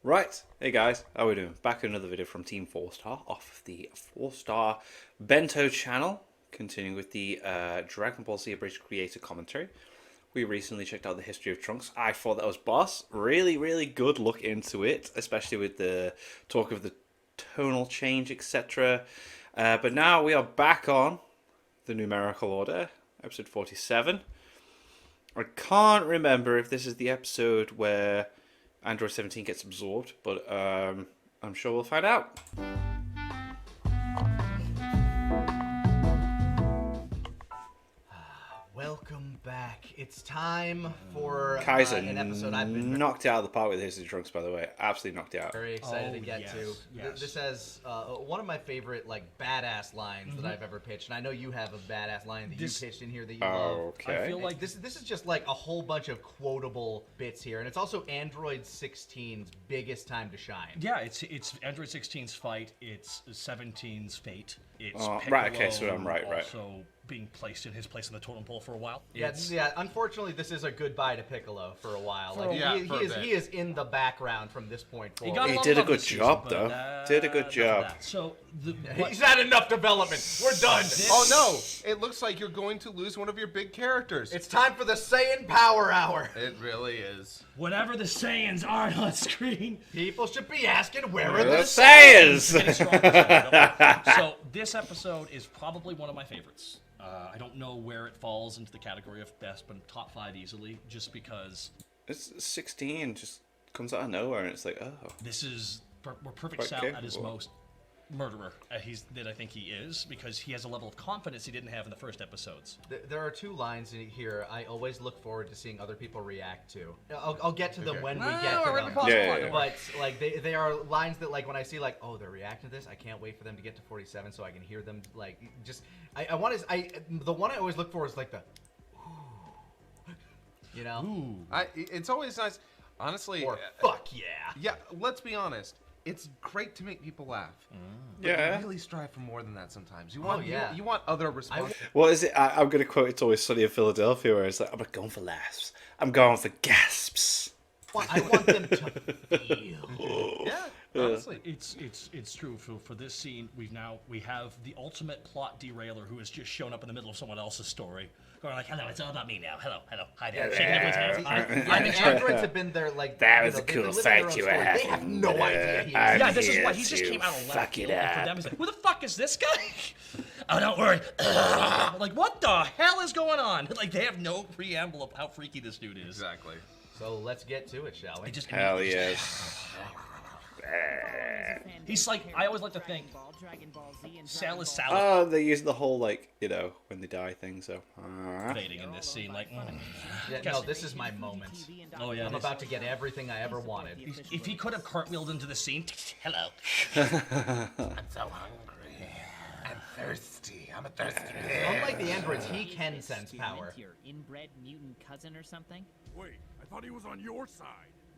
Right, hey guys, how we doing? Back with another video from Team 4-Star off the 4-Star Bento channel. Continuing with the Dragon Ball Z Abridged creator commentary. We recently checked out the history of Trunks. I thought that was boss. Really, really good look into it, especially with the talk of the tonal change, etc. But now we are back on the numerical order, episode 47. I can't remember if this is the episode where Android 17 gets absorbed, but I'm sure we'll find out. Welcome back. It's time for Kaiser an episode I've been knocked it out of the park with History of Trunks, by the way. Absolutely knocked it out. very excited to get yes, to. yes. This has one of my favorite badass lines that I've ever pitched, and I know you have a badass line that you pitched in here that you love. Okay. I feel like This is just like a whole bunch of quotable bits here, and it's also Android 16's biggest time to shine. yeah, it's Android 16's fight. It's 17's fate. It's right, okay, so Piccolo I'm right. Also being placed in his place on the totem pole for a while. Yeah, It's- yeah. Unfortunately, this is a goodbye to Piccolo for a while. For Like, a- he, he is he is in the background from this point He forward. got He lot did of a love good this job, season, but, though. Did a good enough of job. that. So He's had enough development. We're done. Oh no! It looks like you're going to lose one of your big characters. It's time for the Saiyan Power Hour. It really is. whenever the Saiyans aren't on screen, People should be asking, where are The the Saiyans! getting stronger. So this episode is probably one of my favorites. I don't know where it falls into the category of best, but top 5 easily, just because It's 16, just comes out of nowhere, and it's like, oh. this is we're perfect Quite Sal at his capable. most murderer that I think he is, because he has a level of confidence he didn't have in the first episodes. There are two lines in here I always look forward to seeing other people react to. I'll get to them when we get to them. Yeah. But like they are lines that like when I see like, oh, they're reacting to this, I can't wait for them to get to 47 so I can hear them like just I want to the one I always look for is like the ooh, you know? Ooh. It's always nice, honestly. Or fuck yeah. Yeah, let's be honest. It's great to make people laugh. But Yeah. you really strive for more than that sometimes. You want yeah. you want other responses. What is it? I'm going to quote It's Always Sunny in Philadelphia, where it's like, I'm not going for laughs. I'm going for gasps. I want them to feel. Yeah, honestly. It's true. For this scene, we have the ultimate plot derailer who has just shown up in the middle of someone else's story, going like, "Hello, it's all about me now. Hello, hi there." Shaking everyone's hands. I mean, androids have been there like That you was know, a they cool live in fight their own you were story. They have having. no idea he I'm is. Yeah, this is here why he just to came out of left fuck field. it And for up. them, he's like, "Who the fuck is this guy?" Oh, don't worry. Like, what the hell is going on? Like, they have no preamble of how freaky this dude is. Exactly. So let's get to it, shall we? He just Hell immediately yes. He's like, I always like to think, Sal is Sal Oh, they use the whole, like, you know, when they die thing, so. fading in this scene. Like, Yeah, no, this is my moment. oh yeah. I'm this- about to get everything I ever wanted. If he could have cartwheeled into the scene, hello. I'm so hungry. I'm thirsty. I'm a thirsty. Unlike the androids, he can sense power. Your inbred mutant cousin or something? Wait, I thought he was on your side.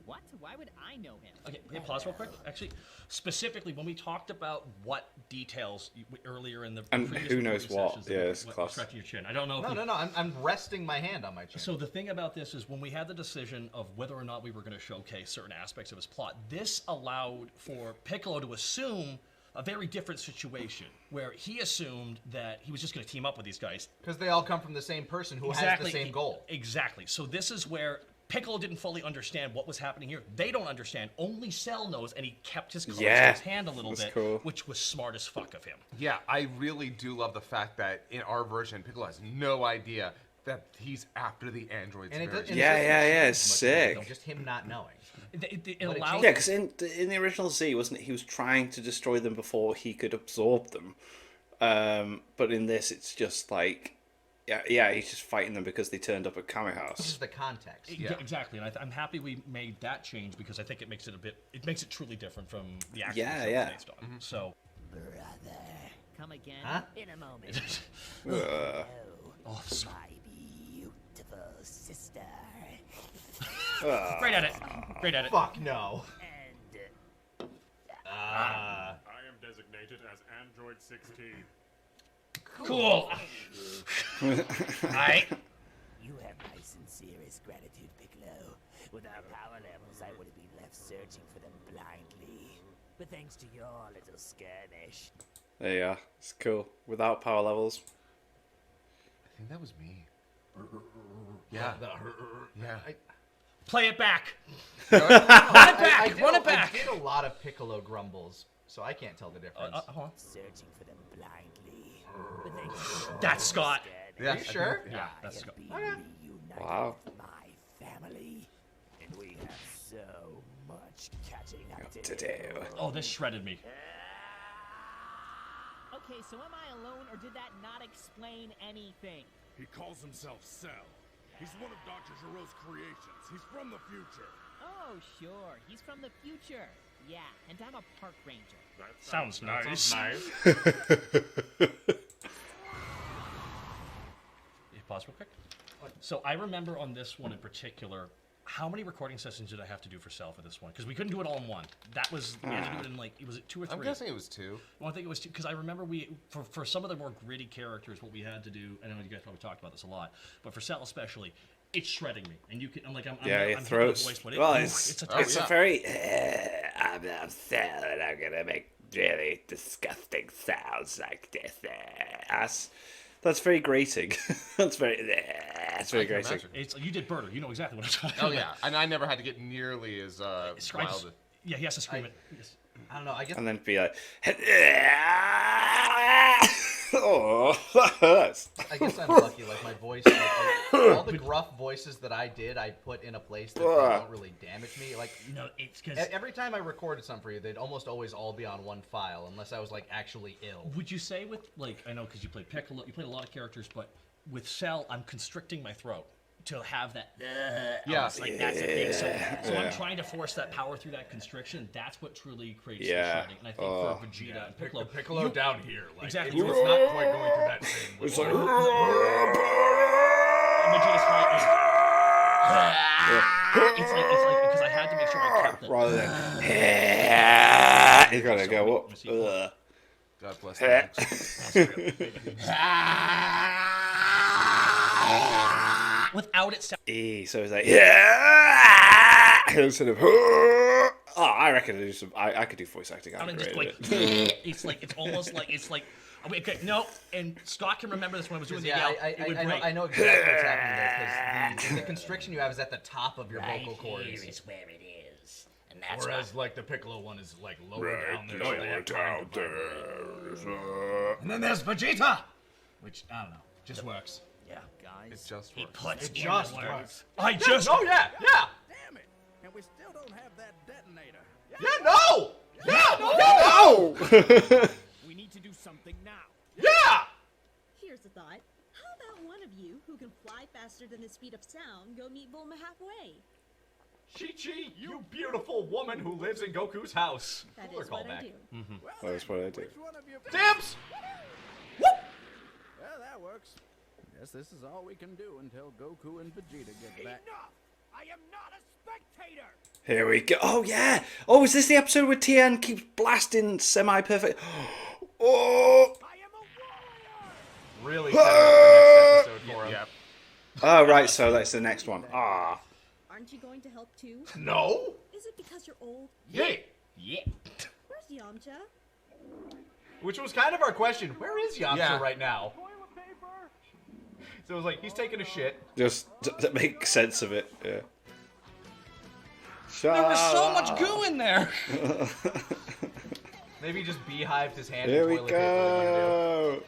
What? Why would I know him? Okay, hey, pause real quick. Actually, specifically when we talked about what details earlier in the And previous who knows recording what. sessions, Yeah, it's what- class. scratching your chin. I don't know. If No, I'm resting my hand on my chin. So the thing about this is when we had the decision of whether or not we were going to showcase certain aspects of his plot, this allowed for Piccolo to assume a very different situation where he assumed that he was just going to team up with these guys. Because they all come from the same person who has the same goal. Exactly. So this is where Piccolo didn't fully understand what was happening here. They don't understand. Only Cell knows, and he kept his cards in his hand a little that's bit, cool. which was smart as fuck of him. Yeah, I really do love the fact that in our version, Piccolo has no idea that he's after the androids. And it very does, and Yeah, it doesn't yeah, yeah, change it's much of anything, sick. Just him not knowing. It But it allowed. Yeah, because in the original Z, wasn't it, he was trying to destroy them before he could absorb them. But in this, it's just like, yeah, he's just fighting them because they turned up at Kami This House. is the context. Yeah, exactly, and I'm happy we made that change because I think it makes it truly different from the actual Yeah, show yeah. based on. So, Brother. Come again? Huh? In a moment. Ugh. oh, My beautiful sister. great edit, great edit. Fuck no. And I am designated as Android 16. Cool. Alright. you have my sincerest gratitude, Piccolo. Without power levels, I would have been left left searching for them blindly. But thanks to your little skirmish. There you are. It's cool. Without power levels. I think that was me. Yeah. Yeah. Play it back. Run it back. I did a lot of Piccolo grumbles, so I can't tell the difference. Hold on. Searching for them blindly. But thanks to your That's Scott. skirmish, Yeah. Are you sure? Yeah, that's I Scott. have been reunited Wow. with my family. And we have so much catching up to To do. do. Oh, this shredded me. Okay, so am I alone, or did that not explain anything? He calls himself Cell. He's one of Dr. Giroux's creations. He's from the future. Oh, sure, he's from the future. Yeah, and I'm a park ranger. That Sounds nice. nice. You pause real quick. So I remember on this one in particular, how many recording sessions did I have to do for Cell for this one? Because we couldn't do it all in one. That was, we had to do it in like, was it 2 or 3? I'm guessing it was 2. Well, I think it was 2, because I remember for some of the more gritty characters, what we had to do, I know you guys probably talked about this a lot, but for Cell especially, it's shredding me. And you can, I'm Your hitting the throat's... voice, but well, ooh, it's a a very... I'm Cell, and I'm going to make really disgusting sounds like this. That's very grating. That's very grating. Imagine. It's, you did Birder, you know exactly what I'm talking Oh about. yeah, and I never had to get nearly as Scratch- wild. Yeah, he has to scream it. Yes. I don't know. I guess And then be like... oh, that hurts. I guess I'm lucky. Like my voice, all the gruff voices that I did, I put in a place that they don't really damage me. Like No, it's because... every time I recorded some for you, they'd almost always all be on one file, unless I was like actually ill. Would you say with, like, I know because you played Piccolo, you played a lot of characters, but with Cell, I'm constricting my throat to have that. Yeah. almost like that's a thing. So I'm trying to force that power through that constriction. That's what truly creates the Yeah. shredding. And I think for Vegeta and Piccolo, Piccolo down here. Like, Exactly. It's not quite going through that same It's level. like... and Vegeta's high. It's like because I had to make sure I kept it. Rather than... you gotta go up. Ugh. God bless them. Without it sounding. So it's like... Yeah! Instead of... Oh, I reckon I do some... I could do voice acting. I'd be Just great like at it. it's almost like okay, no, and Scott can remember this when I was doing the Yeah, yell. It would break. I know exactly what's happening there because the constriction you have is at the top of your Right vocal cords. here is where it is. And that's Whereas, like, the Piccolo one is, like, lower down there. so they have time to vibrate. And then there's Vegeta, which I don't know, just works. Yeah, guys. It just he works. puts It in just the works. words. I just. Oh yeah. Damn it! And we still don't have that detonator. Yeah. No. No! We need to do something now. Yeah. Here's a thought. How about one of you who can fly faster than the speed of sound go meet Bulma halfway? Chi-Chi, you beautiful woman who lives in Goku's house. That Cooler is what I callback. do. Well, That's what I do. which one of you? Dibs. Well, that works. Guess this is all we can do until Goku and Vegeta get back. Enough! I am not a spectator! Here we go. Oh, yeah. Oh, is this the episode where Tien keeps blasting semi-perfect? Oh! I am a warrior! Really setting up the next episode for him. Yeah. Oh, right. So that's the next one. Ah. Aren't you going to help too? No. Is it because you're old? Yay. Yeah. Where's Yamcha? Which was kind of our question. Where is Yamcha Yeah. right now? So it was like, he's taking a shit. Just to make sense of it. Yeah. There was so much goo in there. Maybe he just beehived his hand Here in we toilet paper like you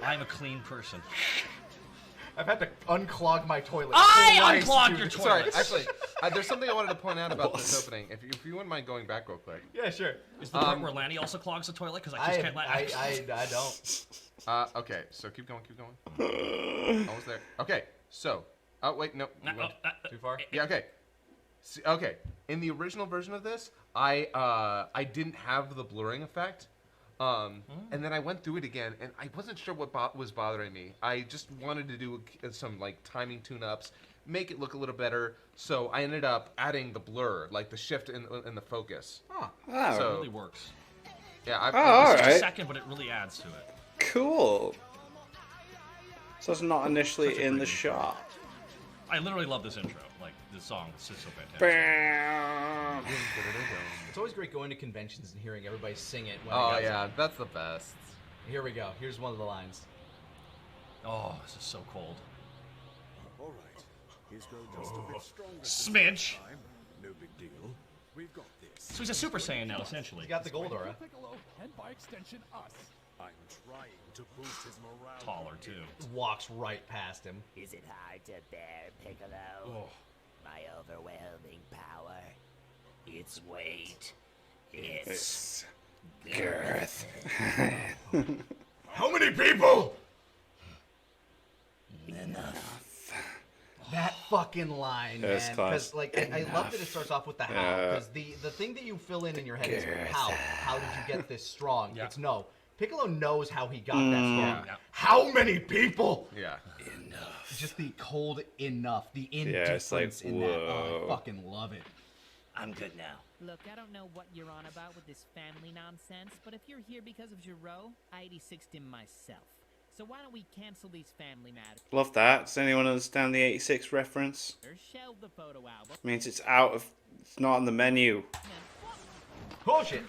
go. I'm a clean person. do. I've had to unclog my toilet. I twice, unclogged dude. your Sorry, toilet. actually, there's something I wanted to point out about this opening. If you wouldn't mind going back real quick. Yeah, sure. Is the part where Lanny also clogs the toilet? Because I just can't let. I don't. Okay, so keep going. Almost there. Okay, so. Oh wait, no. we went Too far? Yeah. Okay. Okay. In the original version of this, I didn't have the blurring effect. And then I went through it again, and I wasn't sure what was bothering me. I just wanted to do some like timing tune-ups, make it look a little better. So I ended up adding the blur, like the shift in the focus. Huh. Oh, So- It really works. Yeah. Oh, all It's just a right. second, but it really adds to it. Cool. So it's not initially Such a in great the intro. shot. I literally love this intro. Like, the song is just so fantastic. It's always great going to conventions and hearing everybody sing it. When Oh it does yeah, it. that's the best. Here we go. Here's one of the lines. Oh, this is so cold. All right. He's grown just a bit stronger. Smidge. Time. No big deal. We've got this. So he's a Super Saiyan now, essentially. He's got the gold aura. Piccolo, and by extension, us. I'm trying to boost his morale. Taller too. Walks right past him. Is it hard to bear, Piccolo? Oh. My overwhelming power. Its weight. Its Girth. How many people? That fucking line, That's man. class. Because like I love that it starts off with the how. Because the thing that you fill in your head is how. How did you get this strong? Yeah. It's no. Piccolo knows how he got that strong. Yeah. How many people? Yeah. Just the cold enough, the Yeah, it's like, indifference in that. Oh, whoa. I fucking love it. I'm good now. Look, I don't know what you're on about with this family nonsense, but if you're here because of Giro, I 86'd him myself. So why don't we cancel these family matters? Love that. Does anyone understand the 86 reference? Or shelve the photo album. Means it's out of. It's not on the menu. Bullshit.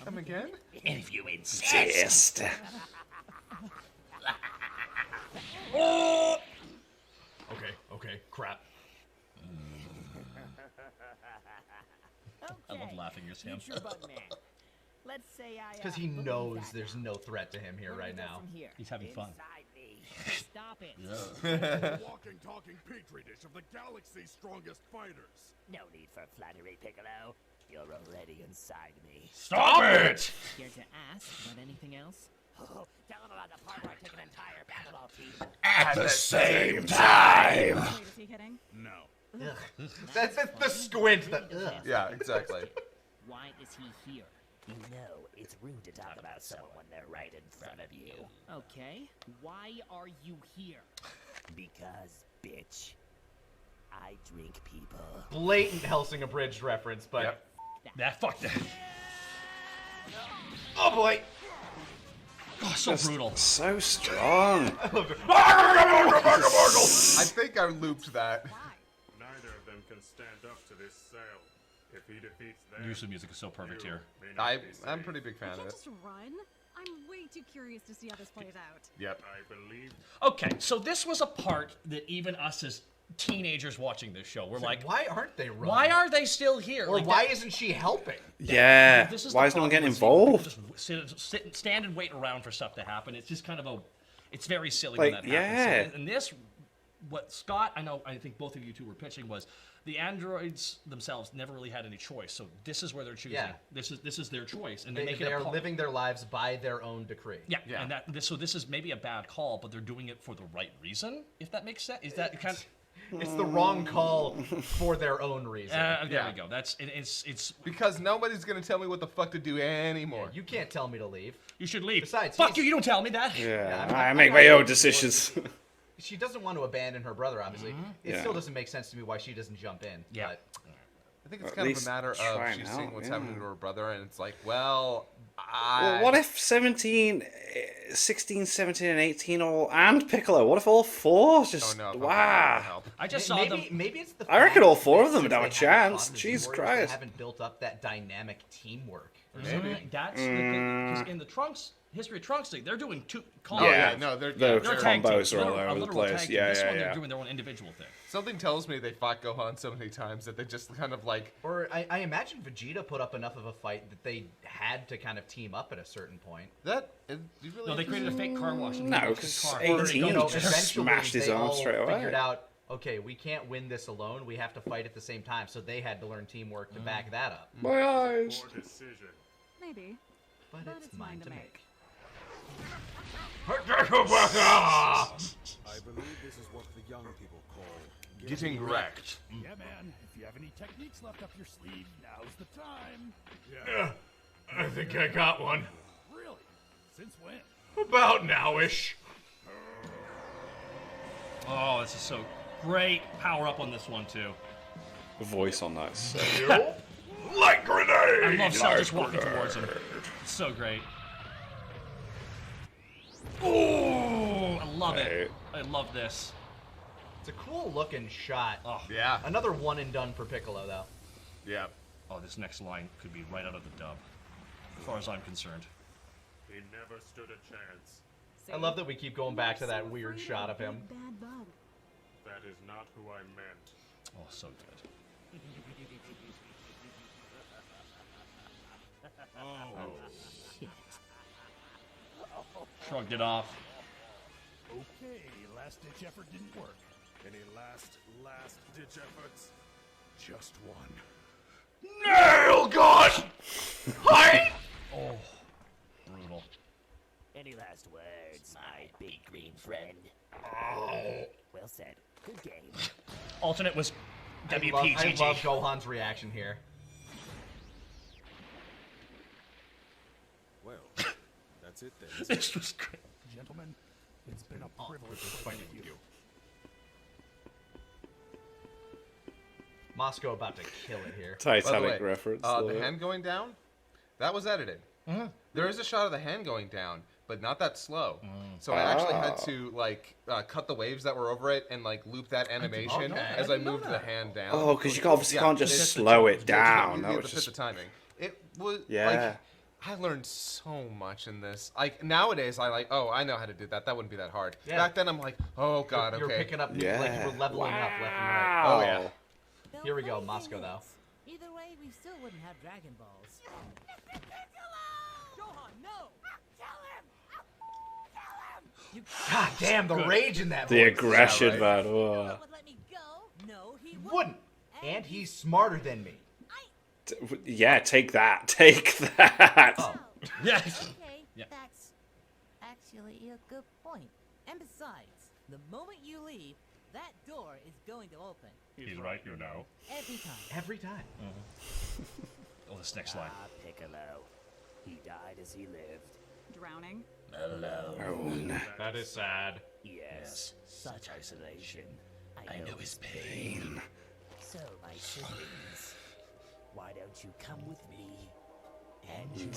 Come again? If you insist. Just. Okay, crap. I love laughing at him. Future butt man. Let's say I. Because he knows there's no threat to him here right now. He's having fun. Inside me. Stop it. Walking, talking petri dish of the galaxy's strongest fighters. No need for flattery, Piccolo. You're already inside me. Stop it! Scared to ask, but anything else? Oh, tell him about the part where I took an entire basketball team. At the same time. Wait, is he kidding? No. That's the squint. Yeah, exactly. Why is he here? You know, it's rude to talk about someone when they're right in front of you. Okay. Why are you here? Because, bitch, I drink people. Blatant Helsing Abridged reference, but Yep. That fuck that. oh boy. Oh, so brutal. So strong. I think I looped that. Neither of them can stand up to this sale. If he defeats them, Use of music is so perfect here. may not be I'm safe. pretty big fan I of can't it. just run. I'm way too curious to see how this plays out. Yep. I believe Okay, so this was a part that even us as teenagers watching this show, we're like, why aren't they running? why are they still here? Or Like, why that- isn't she helping? Yeah. this is Why the is no one problem getting with seeing people involved? Just stand and wait around for stuff to happen. It's just kind of it's very silly Like, when that happens. yeah. And this, what Scott, I think both of you two were pitching was, the androids themselves never really had any choice. So this is where they're choosing. Yeah. This is their choice, and they make They it a are part. living their lives by their own decree. Yeah, Yeah. and so this is maybe a bad call, but they're doing it for the right reason. If that makes sense, is that kind of? It's the wrong call for their own reason. There Yeah. we go. It's Because nobody's gonna tell me what the fuck to do anymore. You can't tell me to leave. you should leave. Besides, Fuck he's- you! You don't tell me that. Yeah. I mean, I I'm make not my even own for- decisions. She doesn't want to abandon her brother, obviously. It Yeah. still doesn't make sense to me why she doesn't jump in. Yeah. But I think it's At kind of a least matter of try she's now, seeing what's yeah. happening to her brother, and it's like, well, Well, what if 17, 16, 17, and 18 all. And Piccolo? What if all four just. Oh no! Wow. I just saw them. maybe it's the. I reckon fact all four that of them would since have a they haven't chance. fought, Jesus the Warriors, Christ. They haven't built up that dynamic teamwork. Maybe that's because in the Trunks history of Trunks League, they're doing two. Yeah, no, they're the They're tag combos teams. are all Literal- a over the literal place. tag team. Yeah, This yeah, one, they're yeah. doing their own individual thing. Something tells me they fought Gohan so many times that they just kind of like. Or I imagine Vegeta put up enough of a fight that they had to kind of team up at a certain point. That is you really. No, they created a fake car wash. and No, made a fake 'cause car. 18 You know, just eventually smashed his they arm all straight away. figured out, okay, we can't win this alone. We have to fight at the same time. So they had to learn teamwork to back that up. My eyes. poor decision. Maybe. But it's mine to make. I believe this is what the young people call getting wrecked. Yeah, man. If you have any techniques left up your sleeve, now's the time. Yeah, I think I got one. Really? Since when? About nowish. Oh, this is so great. Power up on this one too. The voice on that. is So. Light grenade. I love Cell just walking towards him. It's so great. Oh, I love it. I love this. It's a cool looking shot. Oh, Yeah. Another one and done for Piccolo, though. Yeah. oh, this next line could be right out of the dub, as far as I'm concerned. He never stood a chance. I love that we keep going back to that weird shot of him. Bad bug. That is not who I meant. Oh, so good. Shrugged it off. Okay, last-ditch effort didn't work. Any last ditch efforts? Just one. Nail gun! Hi! Oh, brutal. Any last words, my big green friend? Well said. Good game. Alternate was I WPGG. love Gohan's reaction here. Well, that's it then. This was great. Gentlemen, it's been a privilege fighting with you. Moscow about to kill it here. By the Titanic way, reference. the love it. hand going down, that was edited. There is a shot of the hand going down, but not that slow. So I actually had to like cut the waves that were over it and like loop that animation as I moved the hand down. Oh, because you obviously can't just it's- slow it you down. That have was to fit just the timing. It was Yeah. like I learned so much in this. Like nowadays, I I know how to do that. That wouldn't be that hard. Yeah. Back then, I'm like, oh god, You're okay. picking up, Yeah. like you were leveling up left and right. Oh yeah. Here we go, Moscow, though. Either way, we still wouldn't have Dragon Balls. Gohan, no! Kill him! Kill him! God damn, the rage in that The voice. aggression, Yeah, right. man. Oh. Would let me go? No, he Wouldn't. And he's smarter than me. Yeah, take that. Take that. Oh. Yes. Okay, Yeah. that's actually a good point. And besides, the moment you leave, that door is going to open. He's right, you know. Every time. Every time. Oh, this next line. Piccolo. He died as he lived. Drowning. Alone. That is sad. Yes. Such isolation. I know his pain. So, my siblings, why don't you come with me? And you'll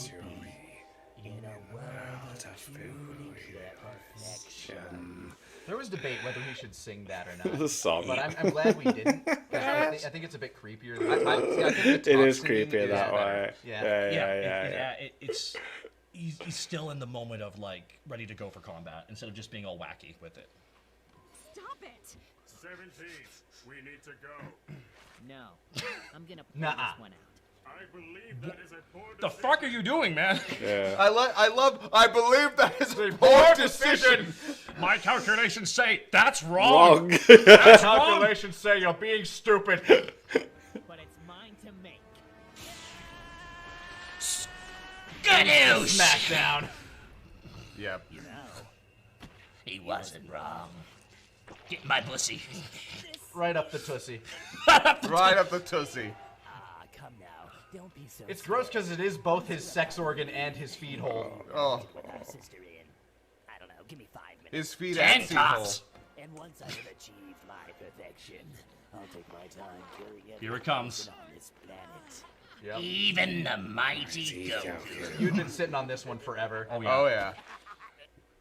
be in a world of truly perfection. There was debate whether he should sing that or not. The song. But I'm glad we didn't. I think it's a bit creepier. Than I think the It talk is singing creepier is that better. way. Yeah. Yeah. It's he's still in the moment of like ready to go for combat instead of just being all wacky with it. Stop it! 17. We need to go. No, I'm gonna pull Nuh-uh. this one out. I believe that is a poor The decision. fuck are you doing, man? Yeah. I believe that is a poor decision. My calculations say that's wrong. Wrong. That's wrong. Calculations say you're being stupid. But it's mine to make. Smackdown. Yep. You know, he wasn't wrong. Get my pussy. Right up the tussy. Right up the tussie. Ah, come now. Don't be so It's gross because it is both his sex organ and his feed hole. Oh, with our sister in. I don't know, give me 5 minutes. his feet Ten and seat hole. tops. And once I have achieved my perfection, I'll take my time killing every Here it comes. person on this planet. Yep. Even the mighty Goku. You've been sitting on this one forever. Oh yeah. Oh yeah.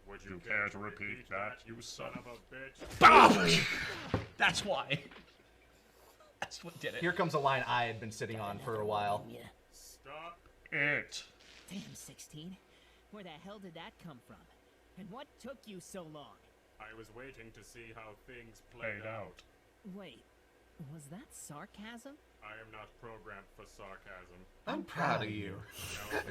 Would you care to repeat that, you son of a bitch? Boom! That's why. That's what did it. Here comes a line I had been sitting on for a while. Yeah. Stop. It. Damn, 16. Where the hell did that come from? And what took you so long? I was waiting to see how things played out. Wait, was that sarcasm? I am not programmed for sarcasm. I'm proud of you.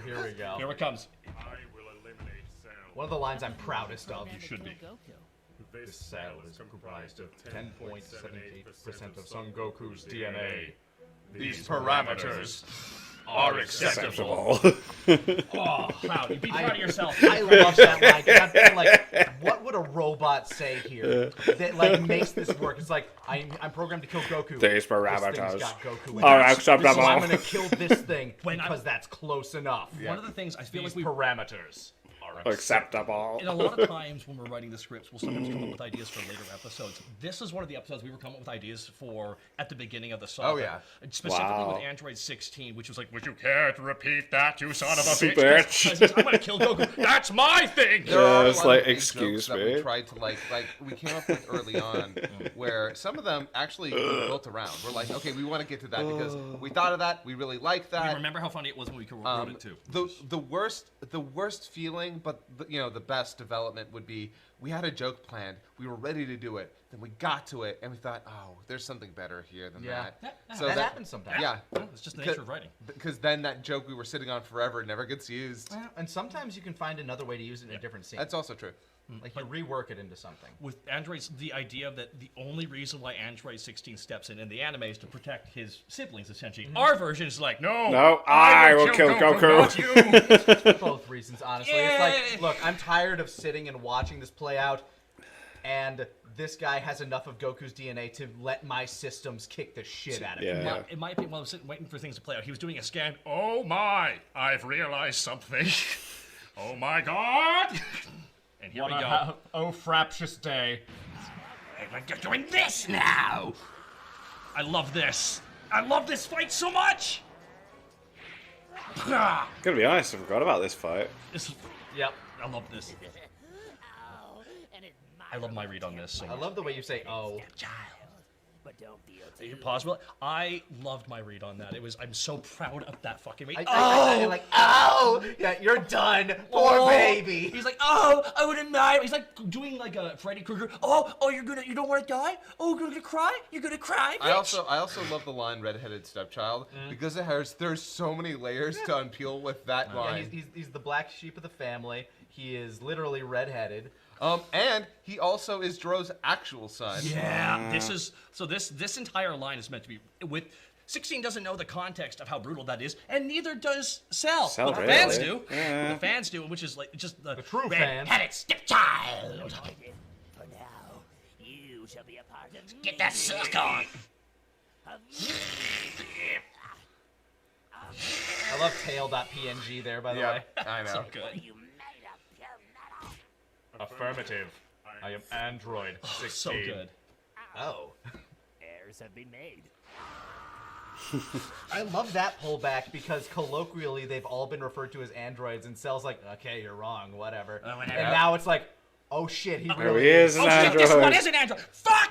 Here we go. Here it comes. I will eliminate Cell. One of the lines I'm proudest of. Programmed to should kill be. Goku. This cell is comprised of 10.78% of Son Goku's DNA. These parameters Are Acceptable. Oh, proud. You be proud of yourself. I love that line. 'Cause I'm like, what would a robot say here that like makes this work? It's like I'm programmed to kill Goku. These This parameters thing's got Goku in are it. acceptable. So I'm gonna kill this thing When because that's close enough. One of the things I feel These like we parameters are Acceptable. And a lot of times when we're writing the scripts, we'll sometimes come up with ideas for later episodes. This is one of the episodes we were coming up with ideas for at the beginning of the saga. Oh, yeah. Specifically Wow. with Android 16, which was like, would you care to repeat that, you son of a Bitch. bitch? 'Cause I'm gonna kill Goku. That's my thing! There are a it's lot like, of big excuse jokes that me. we tried to like we came up with early on, where some of them actually we built around. We're like, okay, we want to get to that because we thought of that, we really like I that. remember how funny it was when we wrote it too. The worst feeling, but the best development would be we had a joke planned, we were ready to do it, then we got to it, and we thought, oh, there's something better here than Yeah. that. That happens sometimes. Yeah, It's just the nature of writing. because then that joke we were sitting on forever never gets used. Well, and sometimes you can find another way to use it in a different scene. That's also true. Like you rework it into something. With androids, the idea that the only reason why Android 16 steps in the anime is to protect his siblings, essentially. Our version is like, no, I will kill Goku. not you. Both reasons, honestly. Yay! It's like, look, I'm tired of sitting and watching this play out, and this guy has enough of Goku's DNA to let my systems kick the shit out of him. Yeah. In my opinion, while I was sitting waiting for things to play out, he was doing a scan. Oh my, I've realized something. Oh my god. And here we go. Oh, fraptious day. You're doing this now. I love this. I love this fight so much. Gonna be honest, I forgot about this fight. Yep. I love this. I love my read on this so I much. love the way you say, oh. But don't feel You can pause real. I loved my read on that. I'm so proud of that fucking read. I like, oh! Yeah, you're done. Poor baby. He's like, oh, I wouldn't die. He's like doing like a Freddy Krueger. Oh, you don't want to die? Oh, you're gonna cry? You're gonna cry? Bitch? I also love the line "redheaded stepchild" because there's so many layers to unpeel with that Yeah, line. he's the black sheep of the family. He is literally redheaded. And he also is Dro's actual son. Yeah, this entire line is meant to be with. 16 doesn't know the context of how brutal that is, and neither does Cell. Cell, What the fans really? do. Yeah. What the fans do, which is like just the true fans. red-headed stepchild. For now, you shall be a part of Get that suck on. I love tail.png there, by the way. I know. So good. you made up your metal. Affirmative. I am Android 16. So good. Oh. Errors have been made. I love that pullback because colloquially they've all been referred to as androids, and Cell's like, okay, you're wrong, whatever. Whatever. And now it's like, oh shit, he There really he is, Oh an shit, this android. one is an android. Fuck!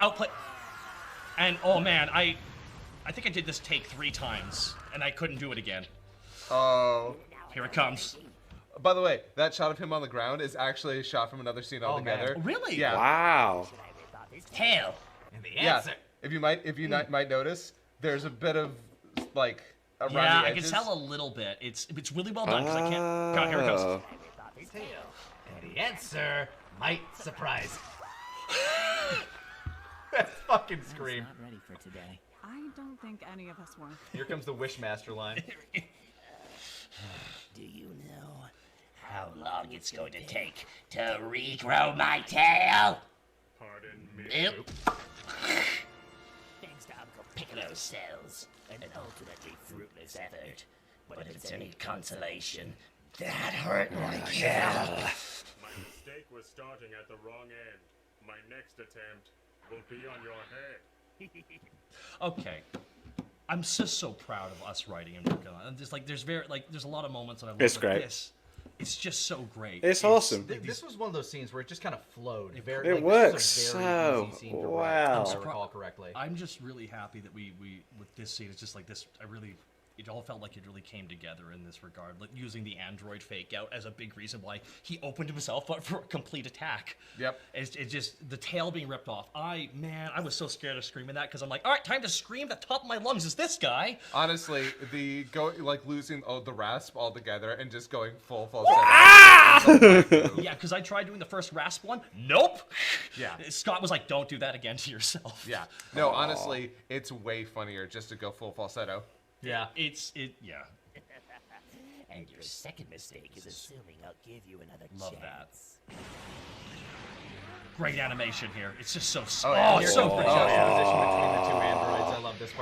Outplay. And oh man, I think I did this take 3 times, and I couldn't do it again. Oh. Here it comes. By the way, that shot of him on the ground is actually a shot from another scene altogether. man. Really? Yeah. Wow. Tail. And the Yeah. answer. If you might notice, there's a bit of like around Yeah, the I edges. can tell a little bit. It's really well done because I can't. God, here it goes. Oh. And the answer might surprise you. That fucking scream. Not ready for today. I don't think any of us were. Here comes the Wishmaster line. Do you know how long it's going to take to regrow my tail? Pardon me. Yep. Thanks to Uncle Piccolo's cells. An ultimately fruitless effort. But if it's any consolation, that hurt like hell. My mistake was starting at the wrong end. My next attempt will be on your head. Okay. I'm just so proud of us writing and working on it. And just like there's a lot of moments that I love. It's like great. This. It's just so great. It's awesome. This was one of those scenes where it just kind of flowed. It This works was a very so easy scene to well. write, if I recall correctly. I'm just really happy that we with this scene. It's just like this. It all felt like it really came together in this regard. Like using the android fake out as a big reason why he opened himself up for a complete attack. Yep. It's just the tail being ripped off. I was so scared of screaming that because I'm like, all right, time to scream at the top of my lungs. Is this guy? Honestly, losing the rasp altogether and just going full falsetto. Yeah, because I tried doing the first rasp one. Nope. Yeah. Scott was like, don't do that again to yourself. Yeah. No, honestly, it's way funnier just to go full falsetto. Yeah. Yeah. And your second mistake is assuming I'll give you another Love chance. Great animation here. It's just so. Oh, yeah. Oh, Here it's so comes the great. juxtaposition between the two androids. I love this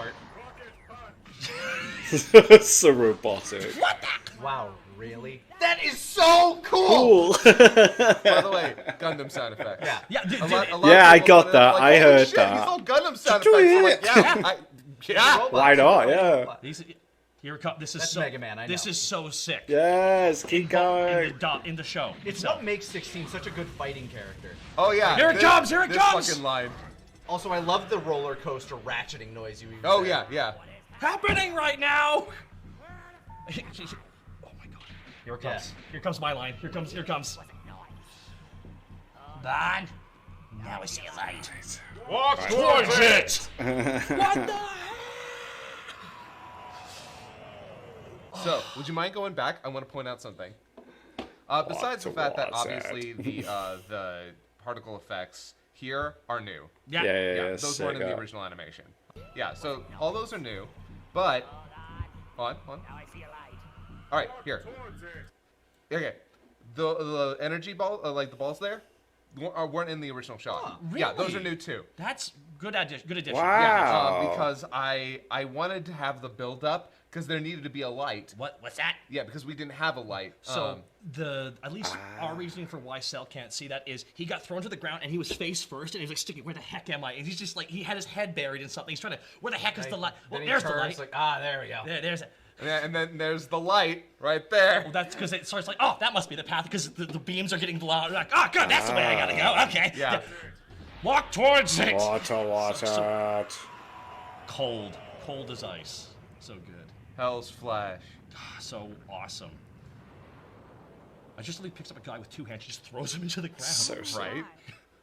part. So robotic. What the? Wow, Really? That is so Cool. cool! By the way, Gundam sound effect. Yeah. Yeah, A lot of Yeah, I people got wanted, that. like, I holy heard shit, that. He's all Gundam sound effects. I'm like, yeah. Why not? Yeah. Here it comes. This is That's so. Mega Man, I This know. is so sick. Yes, keep going. In the show. It's itself. what makes 16 such a good fighting character. Oh yeah. Here it comes, here it this comes! fucking line. Also, I love the roller coaster ratcheting noise you use. Oh there. yeah. Happening right now. Oh my god. Here it comes. Yeah. Here comes my line. Here comes. Bond. Now I see a light. Walk towards it! What the? So, would you mind going back? I want to point out something. Besides the fact that obviously the particle effects here are new. Yeah. Yeah, those weren't in the original animation. Yeah, so all those are new, but on. All right, here. Okay, the energy ball, like the balls there, weren't in the original shot. Yeah, those are new too. That's good addition. Good addition. Wow. Yeah, because I wanted to have the build up because there needed to be a light. What's that? Yeah, because we didn't have a light. So at least our reasoning for why Cell can't see that is he got thrown to the ground and he was face first and he was like sticking, where the heck am I? And he's just like, he had his head buried in something. He's trying to, where the heck is the light? Well, Then he there's the turns, light. like, there we go. There's it. and then there's the light right there. Well, that's because it starts like, oh, that must be the path because the beams are getting blown. Like, oh, good, that's the way I gotta go. Okay. Yeah. Walk towards it. Water. Cold as ice. So good. Hell's Flash. So awesome. I just really picks up a guy with two hands, just throws him into the ground. So sick. Right?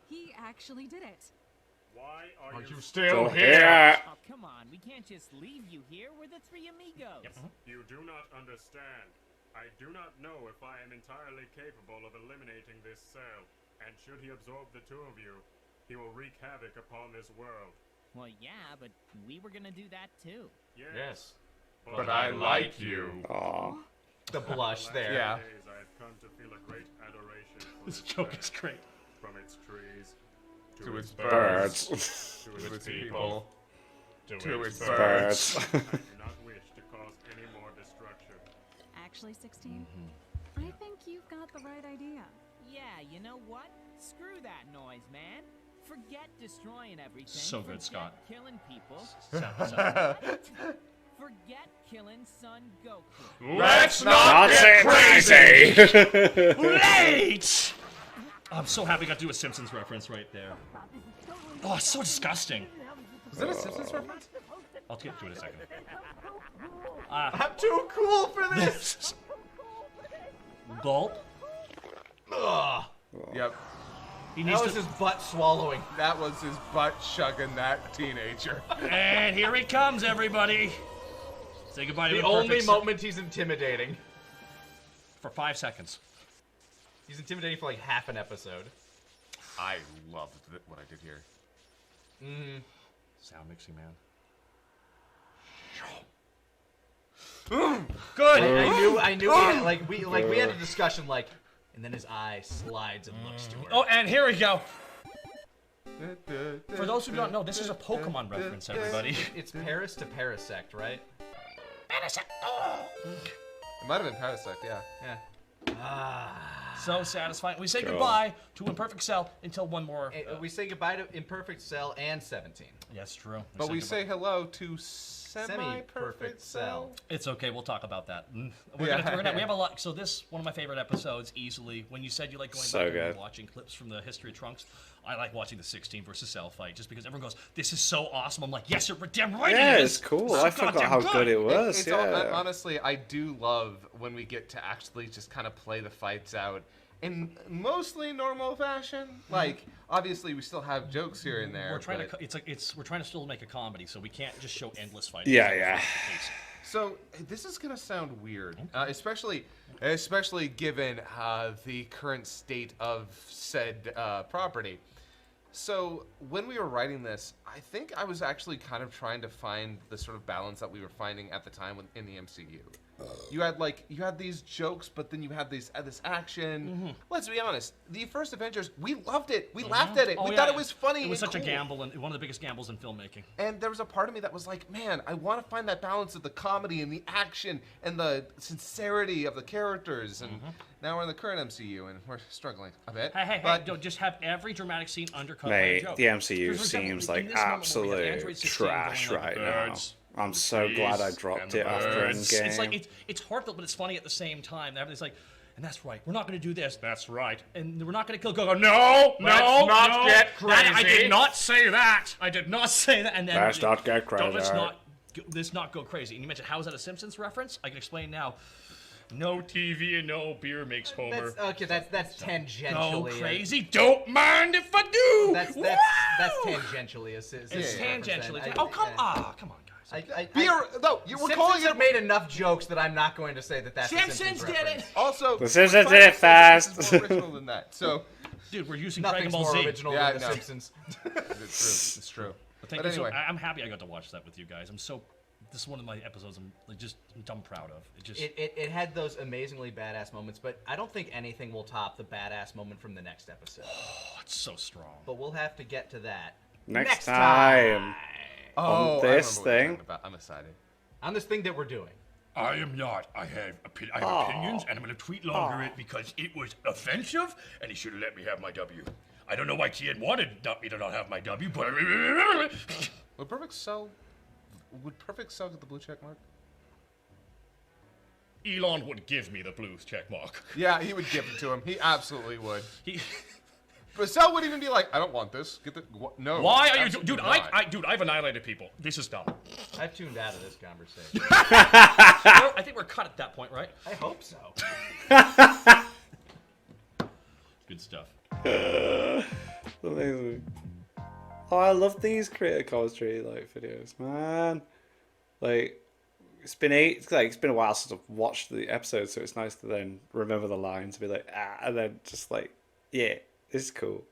He actually did it. Why are you Still here. Oh, come on. We can't just leave you here. We're the three amigos. You do not understand. I do not know if I am entirely capable of eliminating this cell, and should he absorb the two of you, he will wreak havoc upon this world. Well, yeah, but we were gonna do that too. Yes. But I like you. Aw. The blush there. Yeah. Days I have come to feel a great adoration for This this joke land. is great. From its trees To its Birds. to its people, To its Birds. I do not wish to cause any more destruction. Actually, 16, I think you've got the right idea. Yeah, you know what? Screw that noise, man. Forget destroying everything. So good, Forget Scott. Killing people. So- Forget killing Son Goku. Let's Not say crazy. Late! I'm so happy I got to do a Simpsons reference right there. Oh, it's so disgusting. Is that a Simpsons reference? I'll get to it in a second. I'm too cool for this. Gulp. Ugh. Yep. He needs That was to. his butt swallowing. That was his butt chugging that teenager. And here he comes, everybody. Say goodbye to The the only perfect moment he's intimidating. for 5 seconds. He's intimidating for like half an episode. I loved what I did here. Sound mixing, man. Good. I knew. We had a discussion like, and then his eye slides and looks to her. Oh, and here we go. For those who don't know, this is a Pokemon reference, everybody. It's Paris to Parasect, right? It might have been Parasect, yeah. Yeah. So satisfying. We say Cool. goodbye to Imperfect Cell until one more. We say goodbye to Imperfect Cell and 17. Yes, true. But we goodbye. say hello to semi-perfect Semi-perfect Cell. Cell. It's okay. We'll talk about that. We have a lot. So this one of my favorite episodes easily. When you said you like going So back and good. watching clips from the history of Trunks, I like watching the 16 versus Cell fight just because everyone goes, "This is so awesome." I'm like, "Yes, you're damn right Yeah, it it's is." cool. So I forgot goddamn how good it was. It's Yeah. honestly, I do love when we get to actually just kind of play the fights out in mostly normal fashion. Like, obviously, we still have jokes here and there. We're trying but- to. We're trying to still make a comedy, so we can't just show endless fighting. Yeah, yeah. So this is gonna sound weird, especially given the current state of said property. So when we were writing this, I think I was actually kind of trying to find the sort of balance that we were finding at the time in the MCU. You had these jokes, but then you had this action. Let's be honest. The first Avengers, we loved it. We laughed at it. We thought it was funny. It was and such a cool. gamble, and one of the biggest gambles in filmmaking. And there was a part of me that was like, man, I want to find that balance of the comedy and the action and the sincerity of the characters. And now we're in the current MCU, and we're struggling a bit. Hey, but don't just have every dramatic scene undercut by a Mate, joke. the MCU For example, seems in like this moment where we have absolute Android 16 trash going right like, now. "Birds, I'm so glad I trees, dropped and the it after birds." Endgame. It's like it's heartfelt, but it's funny at the same time. Everybody's like, and that's right. We're not going to do this. That's right. And we're not going to kill Gogo. No, Let's not get I crazy. did not say that. I did not say that. And then Let's not get crazy. let's not go crazy. And you mentioned, how is that a Simpsons reference? I can explain now. No TV and no beer makes Homer. That's tangentially. Go crazy. Don't mind if I do. That's tangentially a It's reference tangentially. then. Oh, come on, guys. You were Simpsons calling have it. made enough jokes that I'm not going to say that that's a Simpsons Simpsons did reference. it. Also, The Simpsons we're did it trying to say fast. this is more original than that. So, Dude, we're using Nothing's Dragon Ball more Z. original Yeah, than The no. Simpsons. it's true. But thank But you so- anyway. I'm happy I got to watch that with you guys. This is one of my episodes I'm just dumb proud of. It had those amazingly badass moments, but I don't think anything will top the badass moment from the next episode. Oh, it's so strong. But we'll have to get to that Next time. Oh, this I remember what you're thing? talking about. I'm excited. On this thing that we're doing. I am not. I have opinions, and I'm going to tweet longer it because it was offensive, and he should have let me have my W. I don't know why Tien wanted me to not have my W, but Would Perfect Cell get the blue check mark? Elon would give me the blue check mark. Yeah, he would give it to him. He absolutely would. He, But Cell wouldn't even be like, I don't want this. Get the no. why are you, absolutely dude? not. I've annihilated people. This is dumb. I've tuned out of this conversation. I think we're cut at that point, right? I hope so. Good stuff. Amazing. Oh, I love these creator commentary videos, man. It's been a while since I've watched the episode, so it's nice to then remember the lines and be like, and then just yeah, this is cool.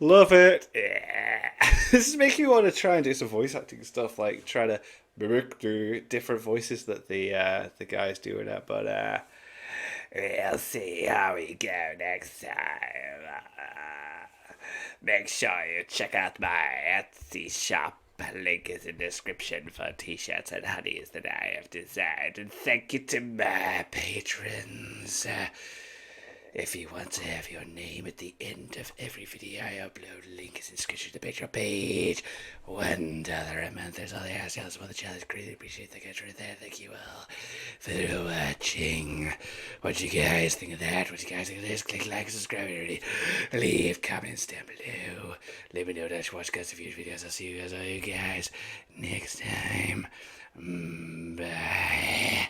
Love it. Yeah. This is making me want to try and do some voice acting stuff, try to do different voices that the guys do in it, but we'll see how we go next time. Make sure you check out my Etsy shop. Link is in the description for t-shirts and hoodies that I have designed. And thank you to my patrons. If you want to have your name at the end of every video I upload, link is in the description to the Patreon page. $1 a month. There's all the assholes for the challenge. Greatly appreciate the country there. Thank you all for watching. What you guys think of that? What you guys think of this? Click like, subscribe, already. Leave comments down below. Let me know that you watch guys of future videos. I'll see you guys next time. Bye.